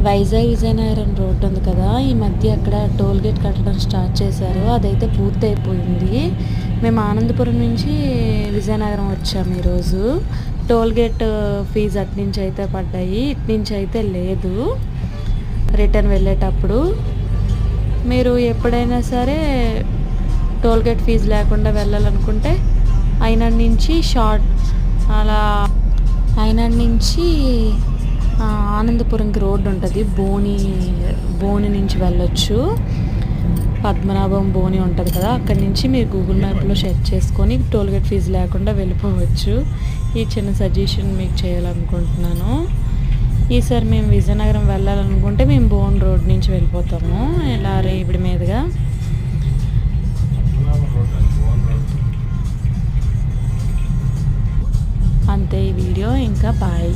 Vizag Vizianagaram road ఉంది కదా, ఈ మధ్య అక్కడ టోల్ గేట్ కట్టడం స్టార్ట్ చేశారు. అదైతే పూర్తి అయిపోయింది. మేము ఆనందపురం నుంచి విజయనగరం వచ్చాము ఈరోజు. టోల్ గేట్ ఫీజు అటు నుంచి అయితే పడ్డాయి, ఇటు నుంచి అయితే లేదు. రిటర్న్ వెళ్ళేటప్పుడు మీరు ఎప్పుడైనా సరే టోల్ గేట్ ఫీజు లేకుండా వెళ్ళాలనుకుంటే అయినాడు నుంచి అలా అయినాడు నుంచి ఆనందపురంకి రోడ్డు ఉంటుంది. బోని నుంచి వెళ్ళొచ్చు. పద్మనాభం బోని ఉంటుంది కదా, అక్కడి నుంచి మీరు గూగుల్ మ్యాప్లో సెర్చ్ చేసుకొని టోల్ గేట్ ఫీజు లేకుండా వెళ్ళిపోవచ్చు. ఈ చిన్న సజెషన్ మీకు చేయాలనుకుంటున్నాను. ఈసారి మేము విజయనగరం వెళ్ళాలనుకుంటే మేము బోన్ రోడ్ నుంచి వెళ్ళిపోతాము, ఇలా రేపిడి మీదుగా. అంతే ఈ వీడియో, ఇంకా బాయ్.